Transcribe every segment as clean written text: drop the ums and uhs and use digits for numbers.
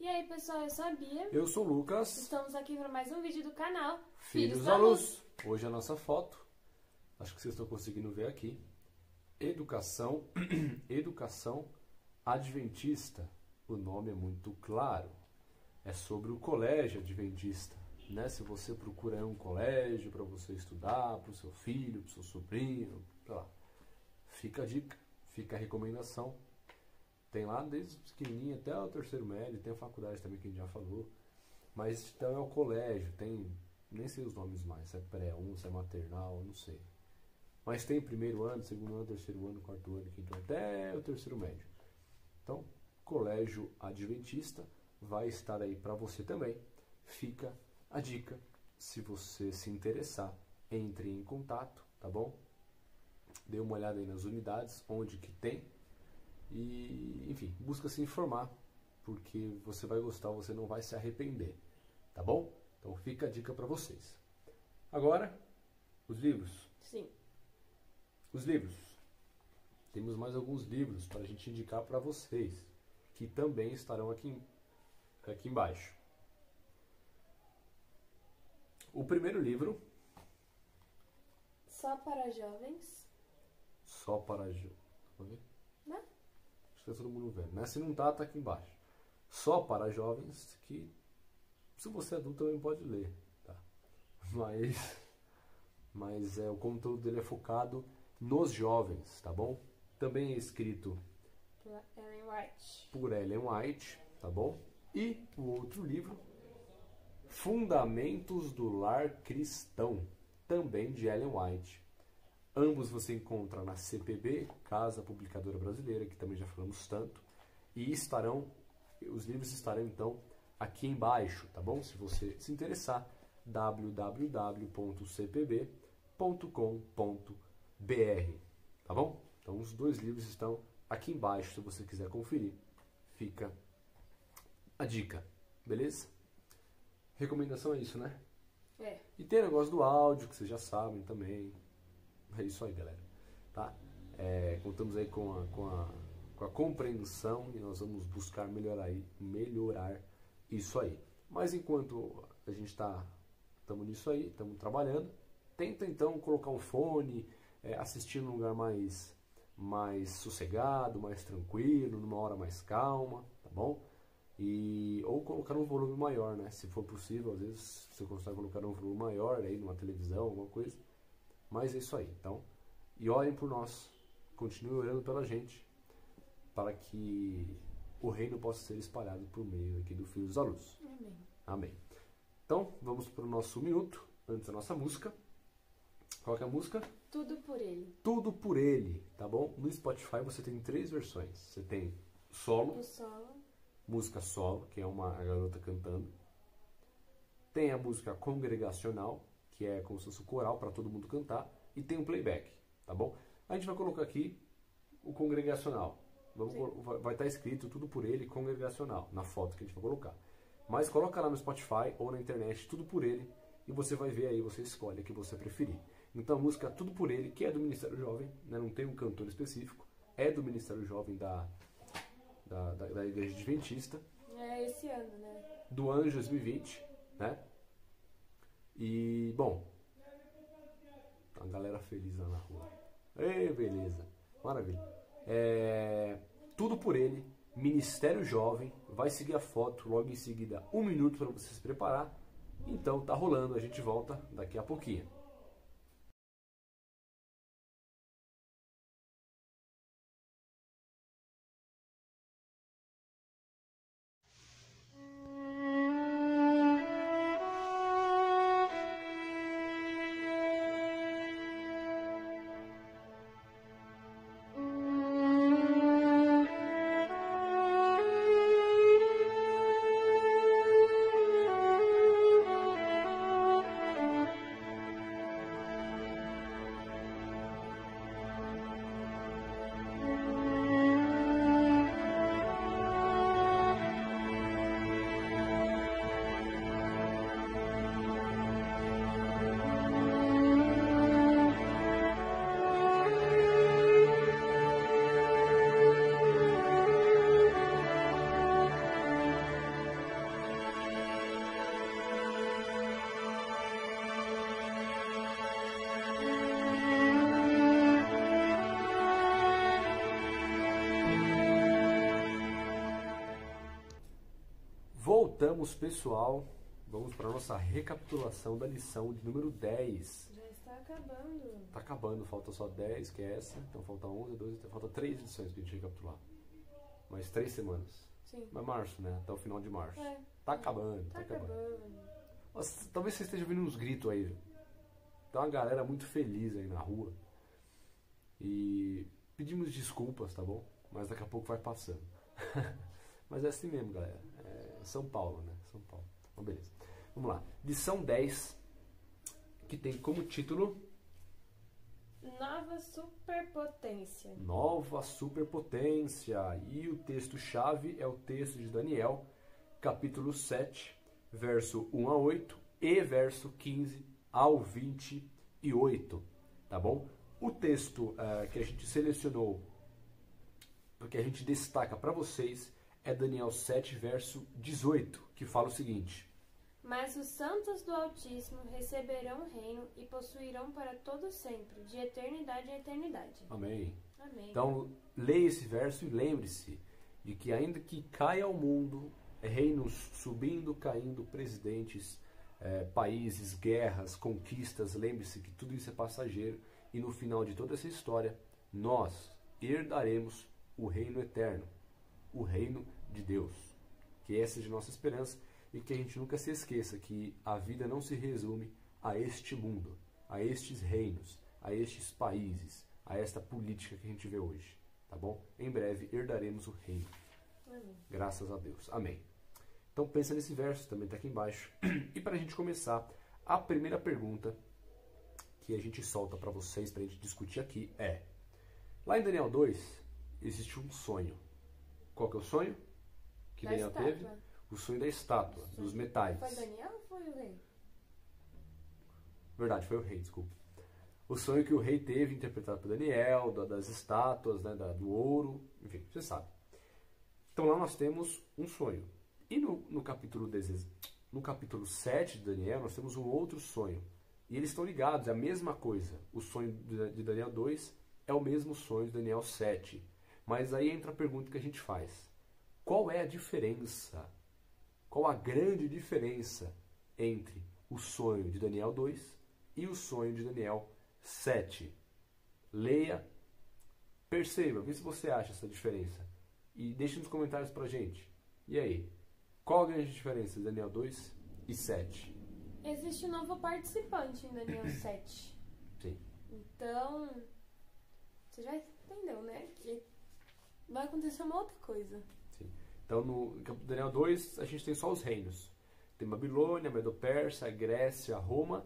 E aí pessoal, eu sou a Bia. Eu sou o Lucas. Estamos aqui para mais um vídeo do canal Filhos da Luz. Hoje a nossa foto, acho que vocês estão conseguindo ver aqui, Educação Adventista. O nome é muito claro. É sobre o colégio adventista, né? Se você procura um colégio para você estudar, para o seu filho, para o seu sobrinho, sei lá, fica a dica, fica a recomendação. Tem lá desde pequenininho até o terceiro médio, tem a faculdade também que a gente já falou. Mas então é o colégio, tem, nem sei os nomes mais, se é pré-1, se é maternal, não sei. Mas tem primeiro ano, segundo ano, terceiro ano, quarto ano, quinto ano, até o terceiro médio. Então, colégio adventista vai estar aí para você também. Fica a dica, se você se interessar, entre em contato, tá bom? Dê uma olhada aí nas unidades, onde que tem. E, enfim, busca se informar, porque você vai gostar, você não vai se arrepender, tá bom? Então fica a dica para vocês. Agora, os livros. Sim. Os livros. Temos mais alguns livros para a gente indicar para vocês, que também estarão aqui embaixo. O primeiro livro... Só para jovens. Só para jovens. Vamos ver? Não? Acho que tá todo mundo vendo, né? Se não tá aqui embaixo. Só para jovens, que se você é adulto também pode ler, tá? Mas o conteúdo dele é focado nos jovens, tá bom? Também é escrito por Ellen White, tá bom? E o outro livro, Fundamentos do Lar Cristão, também de Ellen White. Ambos você encontra na CPB, Casa Publicadora Brasileira, que também já falamos tanto. E os livros estarão então aqui embaixo, tá bom? Se você se interessar, www.cpb.com.br, tá bom? Então os dois livros estão aqui embaixo, se você quiser conferir. Fica a dica, beleza? Recomendação é isso, né? É. E tem o negócio do áudio, que vocês já sabem também. É isso aí, galera. Tá? Contamos aí com a compreensão e nós vamos buscar melhorar isso aí. Mas enquanto a gente estamos nisso aí, estamos trabalhando, tenta então colocar um fone, assistir num lugar mais sossegado, mais tranquilo, numa hora mais calma, tá bom? Ou colocar um volume maior, né? Se for possível, às vezes você consegue colocar um volume maior aí numa televisão, alguma coisa. Mas é isso aí, então. E orem por nós, continuem orando pela gente, para que o reino possa ser espalhado por meio aqui do Filhos da Luz. Amém. Amém. Então, vamos para o nosso minuto, antes da nossa música. Qual que é a música? Tudo por Ele. Tudo por Ele, tá bom? No Spotify você tem 3 versões. Você tem solo, O solo. música solo, que é uma garota cantando. Tem a música congregacional, que é como se fosse o coral para todo mundo cantar, e tem um playback, tá bom? A gente vai colocar aqui o congregacional. Vai estar escrito Tudo por Ele, congregacional, na foto que a gente vai colocar. Mas coloca lá no Spotify ou na internet Tudo por Ele, e você vai ver aí, você escolhe a que você preferir. Então a música Tudo por Ele, que é do Ministério Jovem, né, não tem um cantor específico, é do Ministério Jovem da Igreja Adventista. É esse ano, né? Do ano de 2020, né? E, bom, a galera feliz lá na rua. Ei, beleza, maravilha. Tudo por Ele, Ministério Jovem. Vai seguir a foto, logo em seguida 1 minuto para você se preparar. Então tá rolando, a gente volta daqui a pouquinho. voltamos, pessoal. Vamos para a nossa recapitulação da lição de número 10. Já está acabando. Tá acabando, falta só 10, que é essa. Então falta 11, 12, falta 3 lições pra gente recapitular. Mais 3 semanas. Sim. Mas março, né? Até o final de março. É. Tá acabando, Tá tá acabando. acabando. Nossa, talvez você esteja ouvindo uns gritos aí. Tem uma galera muito feliz aí na rua. E pedimos desculpas, tá bom? Mas daqui a pouco vai passando. Mas é assim mesmo, galera. É São Paulo, né? São Paulo. Então, beleza. Vamos lá. Lição 10, que tem como título Nova superpotência. Nova Superpotência. E o texto-chave é o texto de Daniel, capítulo 7, verso 1 a 8 e verso 15 ao 28. Tá bom? O texto que a gente selecionou, que a gente destaca para vocês, é Daniel 7, verso 18, que fala o seguinte: Mas os santos do Altíssimo receberão o reino e possuirão para todo sempre, de eternidade a eternidade. Amém. Amém. Então, leia esse verso e lembre-se de que ainda que caia ao mundo, reinos subindo, caindo, presidentes, países, guerras, conquistas, lembre-se que tudo isso é passageiro e no final de toda essa história, nós herdaremos o reino eterno, o reino de Deus. Que essa seja a nossa esperança e que a gente nunca se esqueça que a vida não se resume a este mundo, a estes reinos, a estes países, a esta política que a gente vê hoje, tá bom? Em breve herdaremos o reino. Amém. Graças a Deus. Amém. Então pensa nesse verso, também está aqui embaixo. E para a gente começar, a primeira pergunta que a gente solta para vocês, para a gente discutir aqui é: lá em Daniel 2, existe um sonho. Qual que é o sonho que Da Daniel estátua. teve? O sonho da estátua, dos metais. Foi Daniel ou foi o rei? Verdade, foi o rei, desculpa. O sonho que o rei teve, interpretado por Daniel, das estátuas, né, do ouro, enfim, você sabe. Então lá nós temos um sonho. E no capítulo 7 de Daniel, nós temos um outro sonho. E eles estão ligados, é a mesma coisa. O sonho de Daniel 2 é o mesmo sonho de Daniel 7. Mas aí entra a pergunta que a gente faz: qual é a diferença? Qual a grande diferença entre o sonho de Daniel 2 e o sonho de Daniel 7? Leia, perceba, vê se você acha essa diferença. E deixe nos comentários pra gente. E aí? Qual a grande diferença de Daniel 2 e 7? Existe um novo participante em Daniel 7. Sim. Então, você já entendeu, né? Que vai acontecer uma outra coisa. Sim. Então, no Daniel 2, a gente tem só os reinos. Tem Babilônia, Medo-Pérsia, Grécia, Roma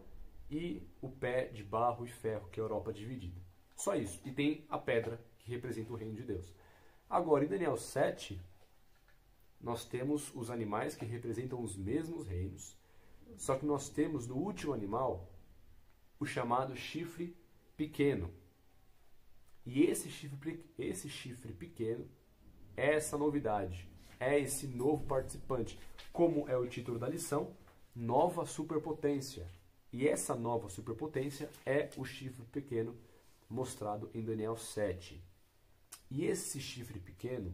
e o pé de barro e ferro, que é a Europa dividida. Só isso. E tem a pedra, que representa o reino de Deus. Agora, em Daniel 7, nós temos os animais que representam os mesmos reinos, só que nós temos no último animal o chamado chifre pequeno. E esse chifre pequeno é essa novidade, é esse novo participante. Como é o título da lição, Nova Superpotência. E essa nova superpotência é o chifre pequeno mostrado em Daniel 7. E esse chifre pequeno,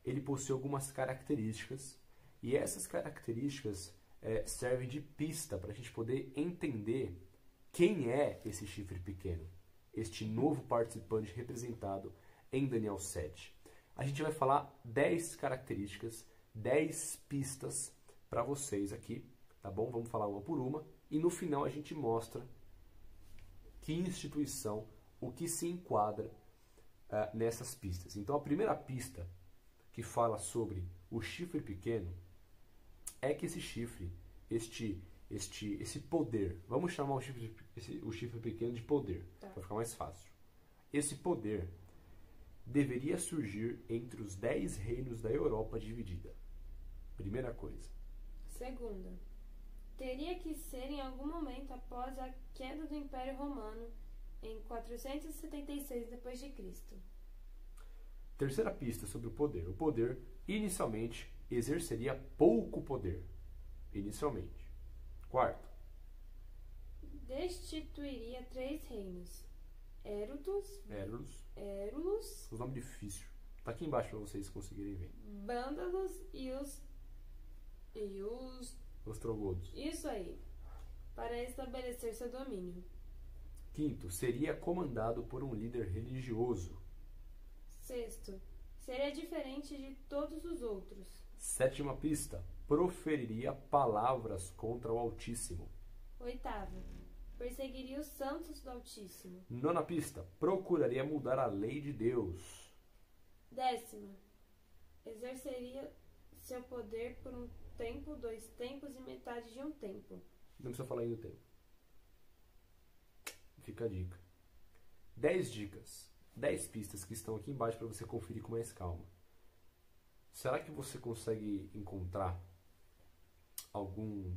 ele possui algumas características, e essas características servem de pista para a gente poder entender quem é esse chifre pequeno, este novo participante representado em Daniel 7. A gente vai falar 10 características, 10 pistas para vocês aqui, tá bom? Vamos falar uma por uma, e no final a gente mostra que instituição, o que se enquadra nessas pistas. Então a primeira pista que fala sobre o chifre pequeno é que esse chifre, esse poder, vamos chamar o chifre pequeno de poder, Tá. para ficar mais fácil. Esse poder deveria surgir entre os 10 reinos da Europa dividida. Primeira coisa. Segunda, teria que ser em algum momento após a queda do Império Romano em 476 d.C. Terceira pista sobre o poder. O poder, inicialmente, exerceria pouco poder. Inicialmente. Quarto. Destituiria 3 reinos: Érudos, Érulus. Os nomes difíceis. Tá aqui embaixo para vocês conseguirem ver. Vândalos e e os ostrogodos. Isso aí, para estabelecer seu domínio. Quinto, seria comandado por um líder religioso. Sexto, seria diferente de todos os outros. Sétima pista, proferiria palavras contra o Altíssimo. Oitavo, perseguiria os santos do Altíssimo. Nona pista, procuraria mudar a lei de Deus. Décima, exerceria seu poder por um tempo, 2 tempos e metade de um tempo. Não precisa falar ainda o tempo. Fica a dica. 10 dicas, 10 pistas que estão aqui embaixo para você conferir com mais calma. Será que você consegue encontrar algum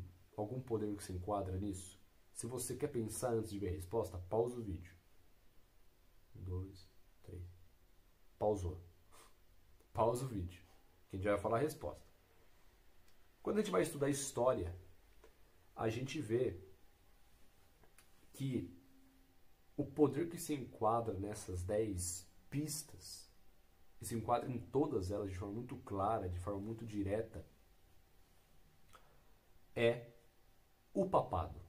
poder que se enquadra nisso? Se você quer pensar antes de ver a resposta, pausa o vídeo. 1, 2, 3. Pausou. Pausa o vídeo, que a gente vai falar a resposta. Quando a gente vai estudar história, a gente vê que o poder que se enquadra nessas 10 pistas, e se enquadra em todas elas de forma muito clara, de forma muito direta, é o papado.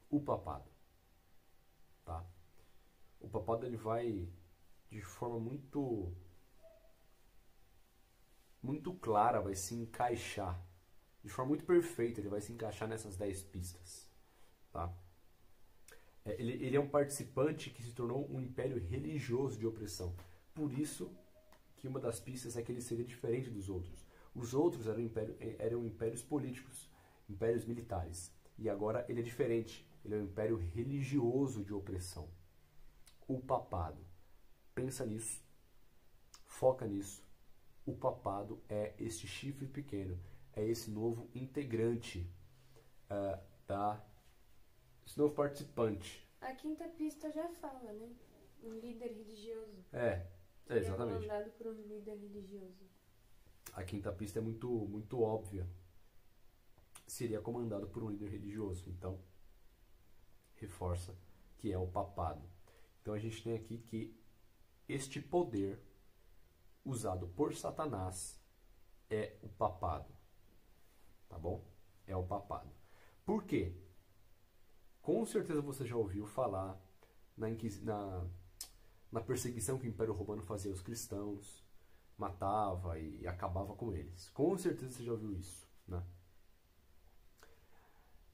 O papado. Tá? O papado ele vai de forma muito clara, vai se encaixar. De forma muito perfeita, ele vai se encaixar nessas 10 pistas. Tá? Ele é um participante que se tornou um império religioso de opressão. Por isso que uma das pistas é que ele seria diferente dos outros. Os outros eram impérios políticos, impérios militares. E agora ele é diferente. Ele é um império religioso de opressão. O papado. Pensa nisso. Foca nisso. O papado é este chifre pequeno. É esse novo integrante esse novo participante. A quinta pista já fala, né? Um líder religioso. Exatamente. Comandado por um líder religioso. A quinta pista é muito óbvia. Seria comandado por um líder religioso. Então, reforça que é o papado. Então a gente tem aqui que este poder usado por Satanás é o papado. Tá bom? É o papado. Por quê? Com certeza você já ouviu falar na perseguição que o Império Romano fazia aos cristãos, matava e acabava com eles. Com certeza você já ouviu isso, né?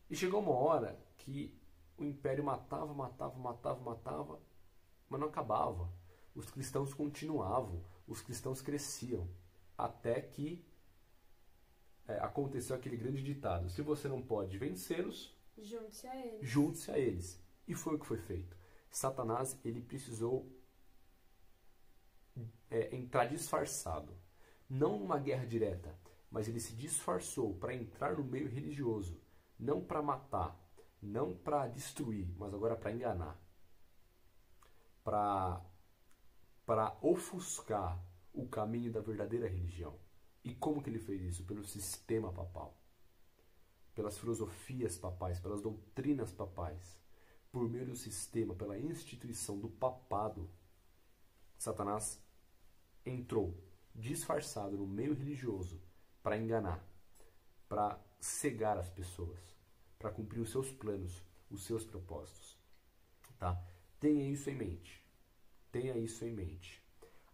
E chegou uma hora que o Império matava, mas não acabava. Os cristãos continuavam, os cristãos cresciam, até que aconteceu aquele grande ditado: se você não pode vencê-los, junte-se a eles. Junte-se a eles. E foi o que foi feito. Satanás, ele precisou entrar disfarçado. Não numa guerra direta, mas ele se disfarçou para entrar no meio religioso. Não para matar, não para destruir, mas agora para enganar. Para ofuscar o caminho da verdadeira religião. E como que ele fez isso? Pelo sistema papal. Pelas filosofias papais, pelas doutrinas papais, por meio do sistema, pela instituição do papado, Satanás entrou disfarçado no meio religioso para enganar, para cegar as pessoas, para cumprir os seus planos, os seus propósitos. Tá? Tenha isso em mente. Tenha isso em mente.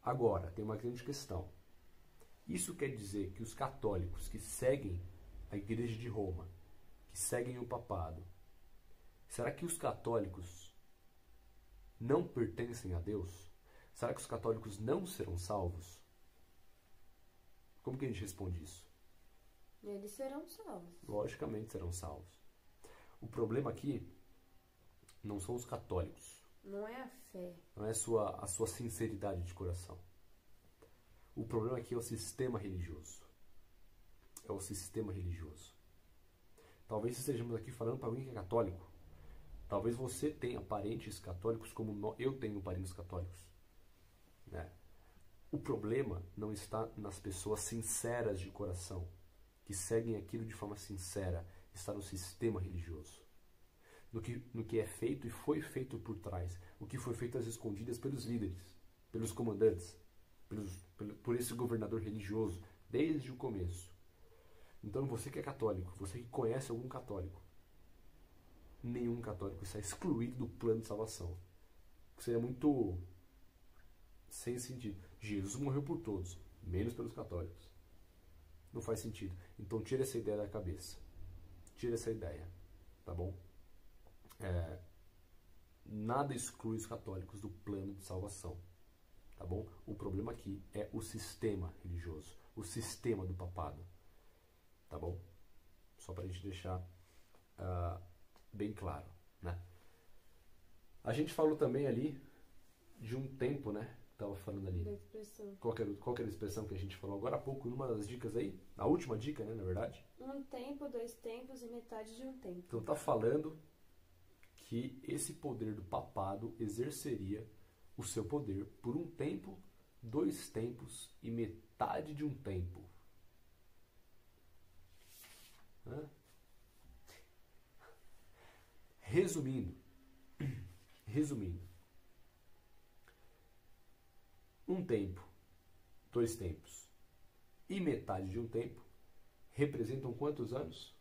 Agora, tem uma grande questão. Isso quer dizer que os católicos que seguem a Igreja de Roma, que seguem o papado, será que os católicos não pertencem a Deus? Será que os católicos não serão salvos? Como que a gente responde isso? Eles serão salvos. Logicamente serão salvos. O problema aqui não são os católicos. Não é a fé. Não é a sua sinceridade de coração. O problema aqui é o sistema religioso. É o sistema religioso. Talvez estejamos aqui falando para alguém que é católico. Talvez você tenha parentes católicos como eu tenho parentes católicos. Né? O problema não está nas pessoas sinceras de coração, que seguem aquilo de forma sincera. Está no sistema religioso. No que é feito e foi feito por trás. O que foi feito às escondidas pelos líderes, pelos comandantes, por esse governador religioso, desde o começo. Então você que é católico, você que conhece algum católico, nenhum católico está excluído do plano de salvação. Seria muito sem sentido. Jesus morreu por todos, menos pelos católicos. Não faz sentido. Então tira essa ideia da cabeça. Tira essa ideia, tá bom? Nada exclui os católicos do plano de salvação, tá bom? O problema aqui é o sistema religioso, o sistema do papado, tá bom? Só pra gente deixar bem claro, né? A gente falou também ali de um tempo, né? Tava falando ali. Da expressão. Qual que era a expressão que a gente falou agora há pouco, numa das dicas aí? A última dica, né, na verdade? Um tempo, dois tempos e metade de um tempo. Então tá falando que esse poder do papado exerceria o seu poder por um tempo, dois tempos e metade de um tempo. Resumindo, um tempo, dois tempos e metade de um tempo representam quantos anos?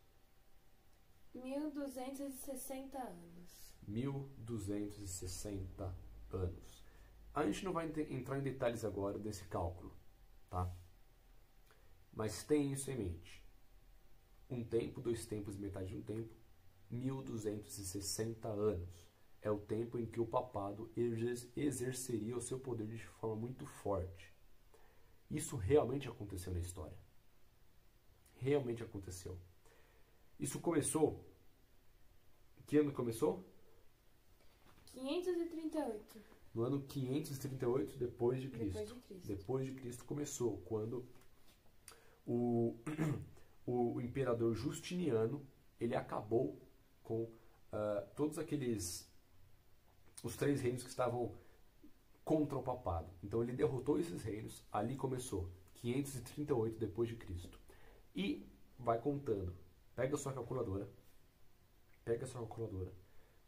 1260 anos. 1260 anos. A gente não vai entrar em detalhes agora desse cálculo, tá? Mas tem isso em mente. Um tempo, dois tempos e metade de um tempo, 1260 anos. É o tempo em que o papado exerceria o seu poder de forma muito forte. Isso realmente aconteceu na história. Realmente aconteceu. Isso começou... Que ano começou? 538. No ano 538 depois de Cristo. Depois de Cristo. Depois de Cristo começou, quando o imperador Justiniano, ele acabou com todos aqueles... os três reinos que estavam contra o papado. Então ele derrotou esses reinos, ali começou, 538 depois de Cristo. E vai contando. Pega a sua calculadora,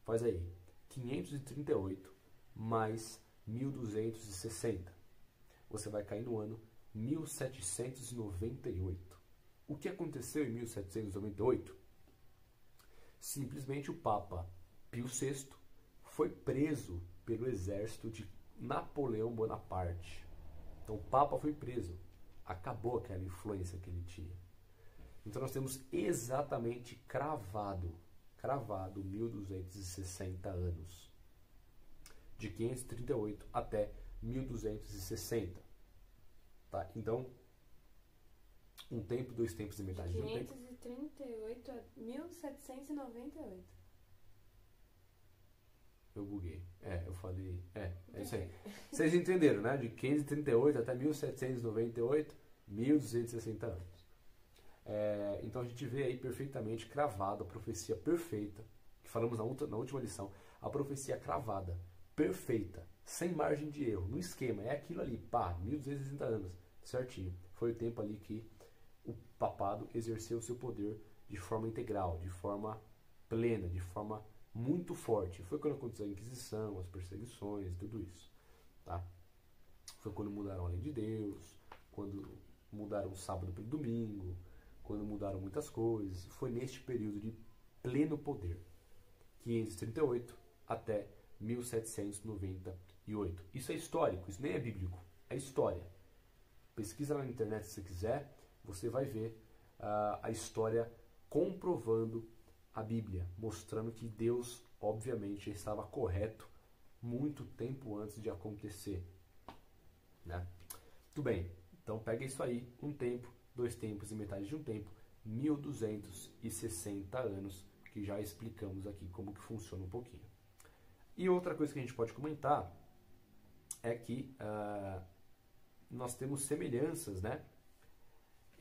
faz aí, 538 mais 1260. Você vai cair no ano 1798. O que aconteceu em 1798? Simplesmente o Papa Pio VI foi preso pelo exército de Napoleão Bonaparte. Então o Papa foi preso. Acabou aquela influência que ele tinha. Então nós temos exatamente cravado 1260 anos. De 538 até 1260. Tá? Então, um tempo, dois tempos e metade de um tempo. 538 a 1798. Eu buguei. Eu falei... É isso aí. Vocês entenderam, né? De 538 até 1798, 1260 anos. Então a gente vê aí perfeitamente cravado a profecia perfeita, que falamos na última lição, a profecia cravada, perfeita, sem margem de erro, no esquema, é aquilo ali, 1260 anos, certinho. Foi o tempo ali que o papado exerceu o seu poder de forma integral, de forma plena, de forma muito forte. Foi quando aconteceu a Inquisição, as perseguições, tudo isso. Tá? Foi quando mudaram a lei de Deus, quando mudaram o sábado pelo domingo, quando mudaram muitas coisas. Foi neste período de pleno poder, 538 até 1798. Isso é histórico, isso nem é bíblico, é história. Pesquisa lá na internet se você quiser, você vai ver a história comprovando a Bíblia, mostrando que Deus, obviamente, estava correto muito tempo antes de acontecer. Né? Muito bem, então pega isso aí, um tempo, dois tempos e metade de um tempo, 1260 anos, que já explicamos aqui como que funciona um pouquinho. E outra coisa que a gente pode comentar é que nós temos semelhanças, né,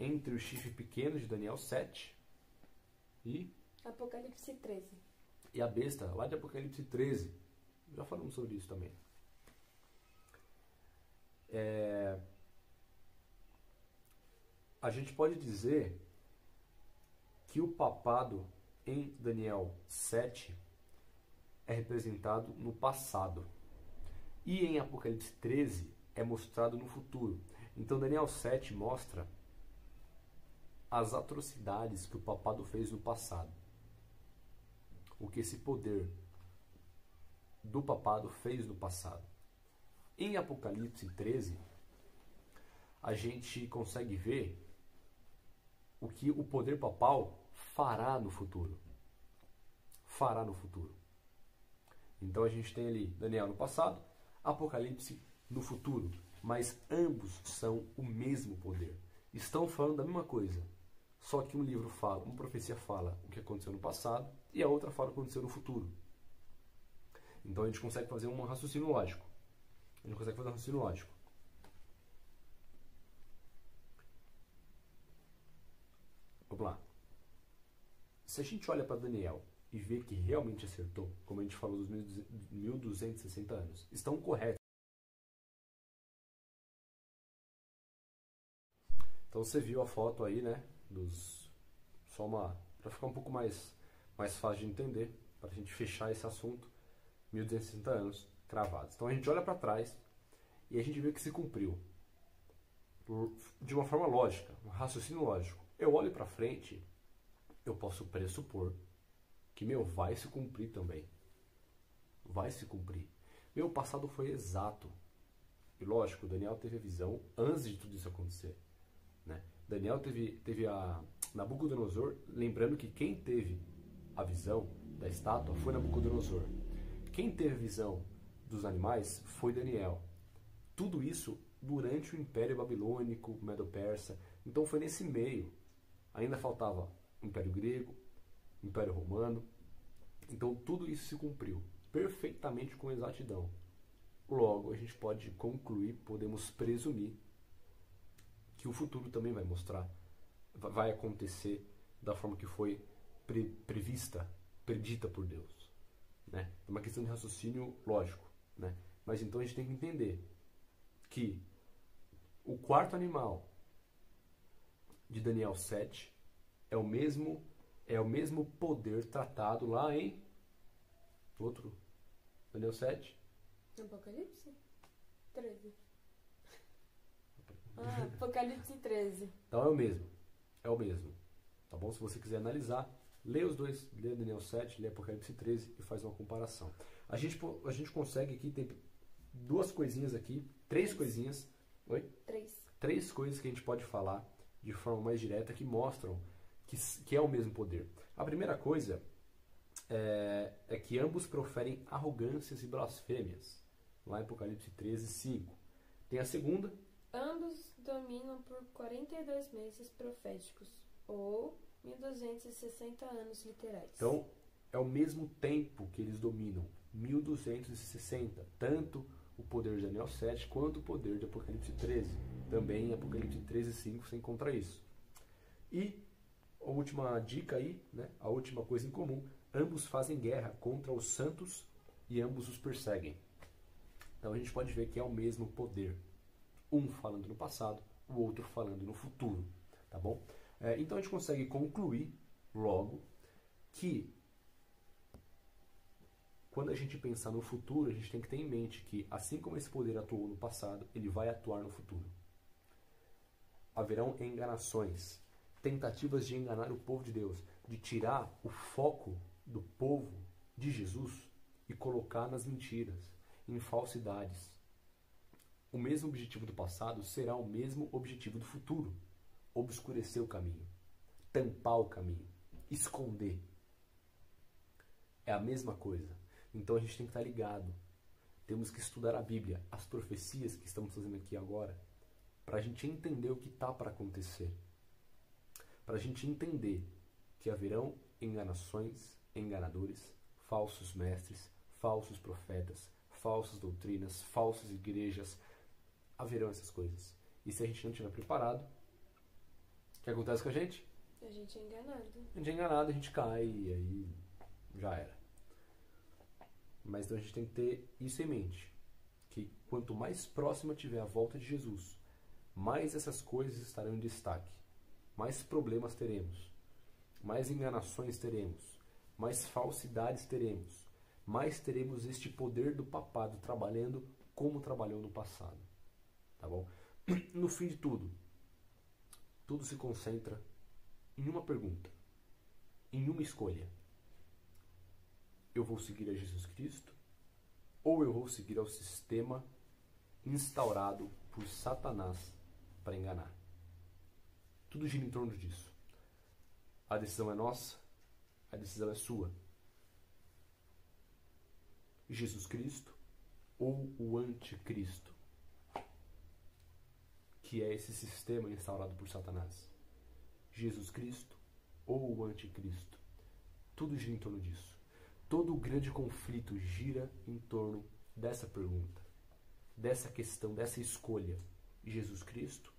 entre o chifre pequeno de Daniel 7 e Apocalipse 13. E a besta lá de Apocalipse 13. Já falamos sobre isso também. A gente pode dizer que o papado em Daniel 7 é representado no passado. E em Apocalipse 13 é mostrado no futuro. Então Daniel 7 mostra as atrocidades que o papado fez no passado. O que esse poder do papado fez no passado. Em Apocalipse 13, a gente consegue ver o que o poder papal fará no futuro. Fará no futuro. Então a gente tem ali Daniel no passado, Apocalipse no futuro. Mas ambos são o mesmo poder. Estão falando da mesma coisa. Só que um livro fala, uma profecia fala o que aconteceu no passado e a outra fala o que aconteceu no futuro. Então a gente consegue fazer um raciocínio lógico. Vamos lá. Se a gente olha para Daniel e vê que realmente acertou, como a gente falou dos 1260 anos, estão corretos. Então você viu a foto aí, né? Para ficar um pouco mais fácil de entender, para a gente fechar esse assunto, 1260 anos cravados. Então a gente olha para trás e a gente vê que se cumpriu de uma forma lógica, um raciocínio lógico. Eu olho para frente, eu posso pressupor que vai se cumprir também. Vai se cumprir. Meu passado foi exato. E lógico, Daniel teve a visão antes de tudo isso acontecer. Né? Daniel teve a Nabucodonosor, lembrando que quem teve a visão da estátua foi Nabucodonosor. Quem teve a visão dos animais foi Daniel. Tudo isso durante o Império Babilônico, Medo-Persa. Então foi nesse meio. Ainda faltava o Império Grego, o Império Romano. Então tudo isso se cumpriu perfeitamente com exatidão. Logo, a gente pode concluir, podemos presumir que o futuro também vai mostrar, vai acontecer da forma que foi prevista, predita por Deus. Né? É uma questão de raciocínio lógico. Né? Mas então a gente tem que entender que o quarto animal de Daniel 7 é o mesmo poder tratado lá em outro Daniel 7. Apocalipse 13. Apocalipse 13. Então é o mesmo. Tá bom? Se você quiser analisar, lê os dois, lê Daniel 7, lê Apocalipse 13 e faz uma comparação. A gente consegue aqui, tem duas coisinhas aqui, três coisinhas. Oi? Três coisas que a gente pode falar de forma mais direta que mostram que é o mesmo poder. A primeira coisa é que ambos proferem arrogâncias e blasfêmias. Lá em Apocalipse 13, 5. Tem a segunda. Ambos dominam por 42 meses proféticos, ou 1260 anos literais. Então, é o mesmo tempo que eles dominam, 1260. Tanto o poder de Daniel 7 quanto o poder de Apocalipse 13. Também em Apocalipse 13, 5 você encontra isso. E a última dica aí, né, a última coisa em comum, ambos fazem guerra contra os santos e ambos os perseguem. Então a gente pode ver que é o mesmo poder. Um falando no passado, o outro falando no futuro. Tá bom? Então a gente consegue concluir logo que quando a gente pensar no futuro, a gente tem que ter em mente que assim como esse poder atuou no passado, ele vai atuar no futuro. Haverão enganações, tentativas de enganar o povo de Deus, de tirar o foco do povo de Jesus e colocar nas mentiras, em falsidades. O mesmo objetivo do passado será o mesmo objetivo do futuro. Obscurecer o caminho, tampar o caminho, esconder. É a mesma coisa. Então a gente tem que estar ligado. Temos que estudar a Bíblia, as profecias que estamos fazendo aqui agora, para a gente entender o que está para acontecer. Para a gente entender que haverão enganações, enganadores, falsos mestres, falsos profetas, falsas doutrinas, falsas igrejas. Haverão essas coisas. E se a gente não estiver preparado, o que acontece com a gente? A gente é enganado. A gente é enganado, a gente cai e aí já era. Mas então a gente tem que ter isso em mente. Que quanto mais próxima tiver a volta de Jesus, mais essas coisas estarão em destaque. Mais problemas teremos. Mais enganações teremos. Mais falsidades teremos. Mais teremos este poder do papado trabalhando como trabalhou no passado. Tá bom? No fim de tudo se concentra em uma pergunta, em uma escolha. Eu vou seguir a Jesus Cristo ou eu vou seguir ao sistema instaurado por Satanás para enganar? Tudo gira em torno disso. A decisão é nossa, a decisão é sua. Jesus Cristo ou o anticristo, que é esse sistema instaurado por Satanás? Jesus Cristo ou o anticristo? Tudo gira em torno disso. Todo o grande conflito gira em torno dessa pergunta, dessa questão, dessa escolha. Jesus Cristo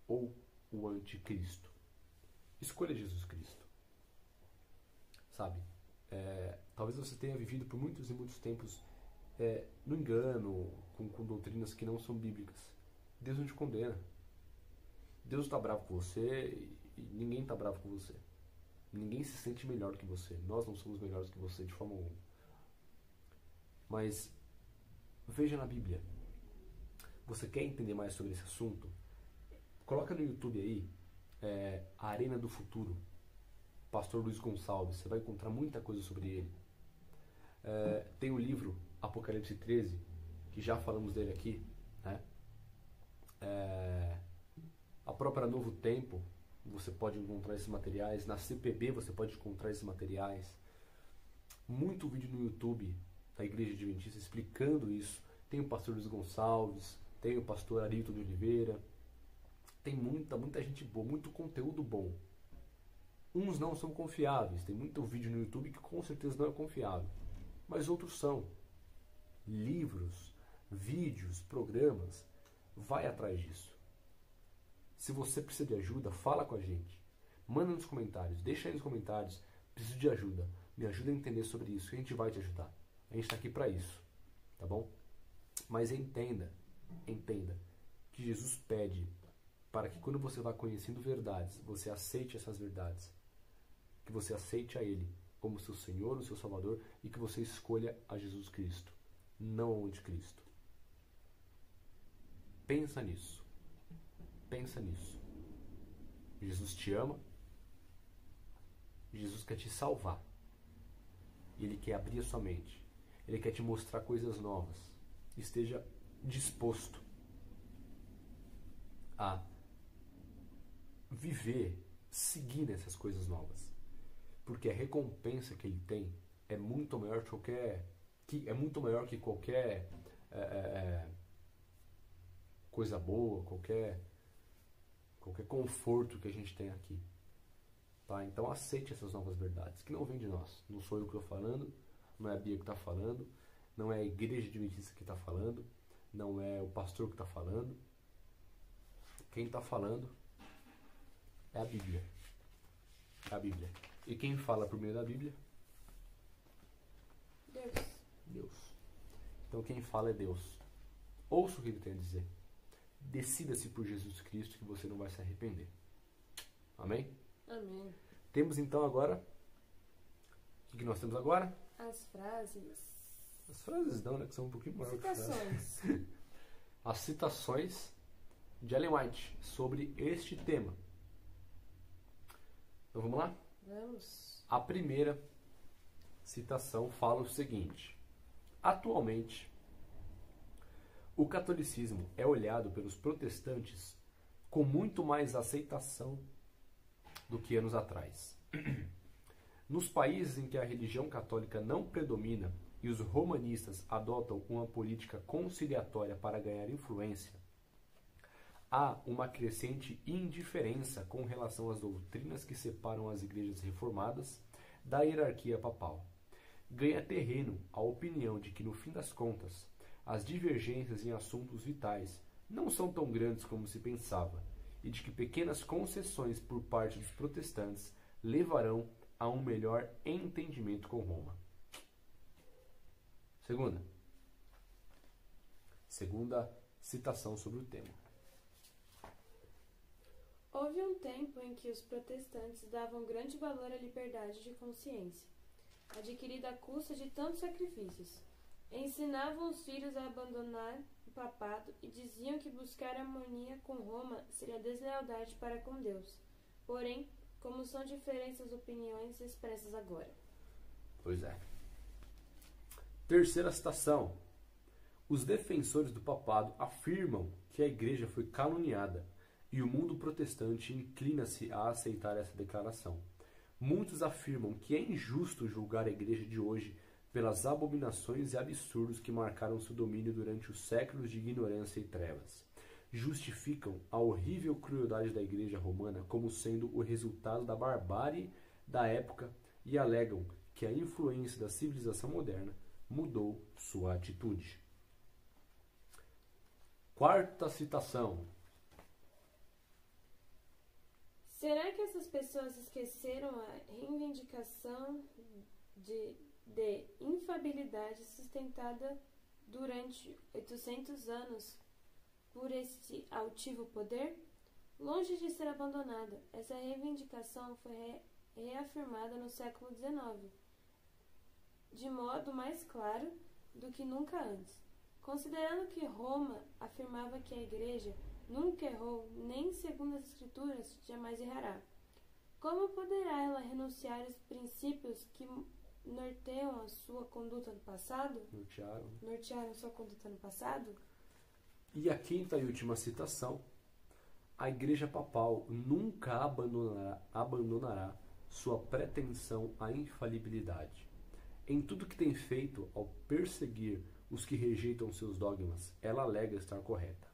ou o anticristo? Escolha Jesus Cristo. Sabe? Talvez você tenha vivido por muitos e muitos tempos no engano, com doutrinas que não são bíblicas. Deus não te condena. Deus está bravo com você e ninguém está bravo com você. Ninguém se sente melhor que você. Nós não somos melhores que você de forma alguma. Mas veja na Bíblia. Você quer entender mais sobre esse assunto? Coloca no YouTube aí a Arena do Futuro, Pastor Luiz Gonçalves. Você vai encontrar muita coisa sobre ele. Tem o livro Apocalipse 13, que já falamos dele aqui, né? A própria Novo Tempo, você pode encontrar esses materiais. Na CPB você pode encontrar esses materiais. Muito vídeo no YouTube da Igreja Adventista explicando isso. Tem o pastor Luiz Gonçalves, tem o pastor Arilton de Oliveira. Tem muita gente boa, muito conteúdo bom. Uns não são confiáveis. Tem muito vídeo no YouTube que com certeza não é confiável. Mas outros são. Livros, vídeos, programas. Vai atrás disso. Se você precisa de ajuda, fala com a gente. Manda nos comentários, deixa aí nos comentários. Preciso de ajuda. Me ajuda a entender sobre isso, que a gente vai te ajudar. A gente está aqui para isso, tá bom? Mas entenda que Jesus pede para que quando você vá conhecendo verdades, você aceite essas verdades. Que você aceite a Ele como seu Senhor, o seu Salvador, e que você escolha a Jesus Cristo, não ao anticristo. Pensa nisso. Pensa nisso. Jesus te ama. Jesus quer te salvar. Ele quer abrir a sua mente. Ele quer te mostrar coisas novas. Esteja disposto a viver, seguir essas coisas novas. Porque a recompensa que ele tem é muito maior que qualquer coisa boa, qualquer conforto que a gente tem aqui. Tá? Então aceite essas novas verdades, que não vêm de nós. Não sou eu que estou falando, não é a Bia que está falando, não é a Igreja Adventista que está falando, não é o pastor que está falando. Quem está falando é a Bíblia. É a Bíblia. E quem fala por meio da Bíblia? Deus. Então quem fala é Deus. Ouça o que ele tem a dizer. Decida-se por Jesus Cristo, que você não vai se arrepender. Amém? Amém. Temos então agora... O que nós temos agora? As frases. As frases não, né? Que são um pouquinho maiores que as frases. Citações. As citações de Ellen White sobre este tema. Então vamos lá? Vamos. A primeira citação fala o seguinte: atualmente, o catolicismo é olhado pelos protestantes com muito mais aceitação do que anos atrás. Nos países em que a religião católica não predomina e os romanistas adotam uma política conciliatória para ganhar influência, há uma crescente indiferença com relação às doutrinas que separam as igrejas reformadas da hierarquia papal. Ganha terreno a opinião de que, no fim das contas, as divergências em assuntos vitais não são tão grandes como se pensava, e de que pequenas concessões por parte dos protestantes levarão a um melhor entendimento com Roma. Segunda citação sobre o tema. Houve um tempo em que os protestantes davam grande valor à liberdade de consciência, adquirida à custa de tantos sacrifícios. Ensinavam os filhos a abandonar o papado e diziam que buscar harmonia com Roma seria deslealdade para com Deus. Porém, como são diferentes as opiniões expressas agora. Pois é. Terceira citação. Os defensores do papado afirmam que a igreja foi caluniada e o mundo protestante inclina-se a aceitar essa declaração. Muitos afirmam que é injusto julgar a igreja de hoje pelas abominações e absurdos que marcaram seu domínio durante os séculos de ignorância e trevas. Justificam a horrível crueldade da igreja romana como sendo o resultado da barbárie da época e alegam que a influência da civilização moderna mudou sua atitude. Quarta citação. Será que essas pessoas esqueceram a reivindicação de infabilidade sustentada durante 800 anos por este altivo poder? Longe de ser abandonada, essa reivindicação foi reafirmada no século XIX, de modo mais claro do que nunca antes. Considerando que Roma afirmava que a Igreja nunca errou, nem segundo as Escrituras jamais errará, como poderá ela renunciar aos princípios que norteiam a sua conduta no passado? Nortearam sua conduta no passado? E a quinta e última citação. A Igreja Papal nunca abandonará sua pretensão à infalibilidade. Em tudo que tem feito ao perseguir os que rejeitam seus dogmas, ela alega estar correta.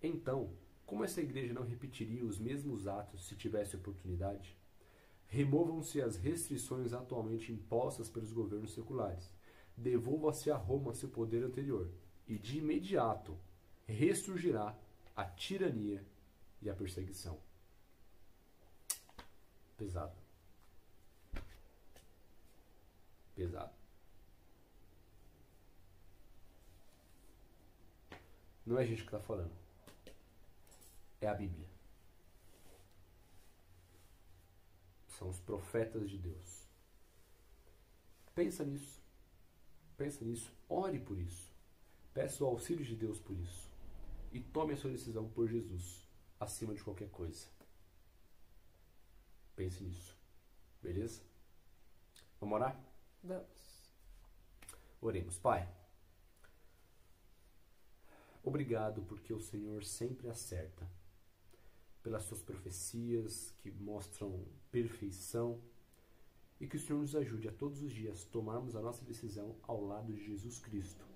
Então, como essa igreja não repetiria os mesmos atos se tivesse oportunidade? Removam-se as restrições atualmente impostas pelos governos seculares. Devolva-se a Roma seu poder anterior. E de imediato ressurgirá a tirania e a perseguição. Pesado. Pesado. Não é a gente que está falando. É a Bíblia. São os profetas de Deus. Pensa nisso. Pensa nisso. Ore por isso. Peça o auxílio de Deus por isso. E tome a sua decisão por Jesus, acima de qualquer coisa. Pense nisso. Beleza? Vamos orar? Vamos. Oremos. Pai, obrigado porque o Senhor sempre acerta. Pelas suas profecias que mostram perfeição. E que o Senhor nos ajude a todos os dias tomarmos a nossa decisão ao lado de Jesus Cristo.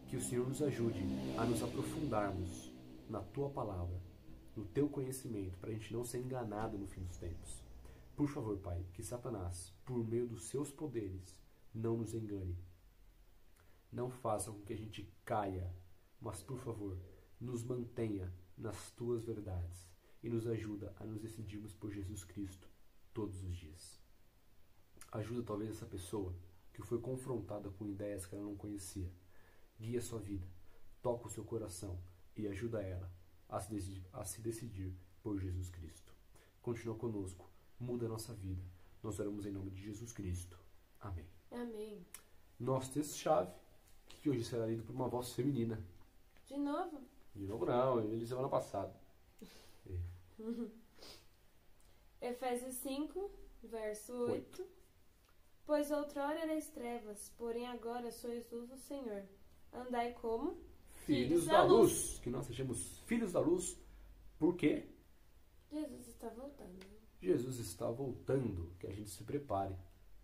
Que o Senhor nos ajude a nos aprofundarmos na Tua Palavra, no Teu conhecimento, para a gente não ser enganado no fim dos tempos. Por favor, Pai, que Satanás, por meio dos seus poderes, não nos engane. Não faça com que a gente caia, mas, por favor, nos mantenha nas Tuas verdades e nos ajuda a nos decidirmos por Jesus Cristo todos os dias. Ajuda talvez essa pessoa que foi confrontada com ideias que ela não conhecia. Guia sua vida, toca o seu coração e ajuda ela a se decidir por Jesus Cristo. Continua conosco, muda a nossa vida. Nós oramos em nome de Jesus Cristo. Amém. Amém. Nosso texto-chave, que hoje será lido por uma voz feminina. De novo? De novo não, eu li semana passada. Efésios 5, verso 8. Pois outrora erais trevas, porém agora sois luz do Senhor. Andai como filhos da luz. Que nós sejamos filhos da luz. Por quê? Jesus está voltando. Jesus está voltando. Que a gente se prepare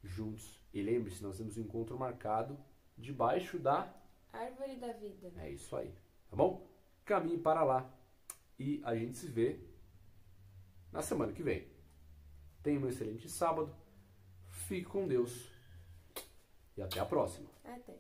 juntos. E lembre-se, nós temos um encontro marcado debaixo da árvore da vida. É isso aí. Tá bom? Caminhe para lá. E a gente se vê na semana que vem. Tenha um excelente sábado. Fique com Deus. E até a próxima. Até.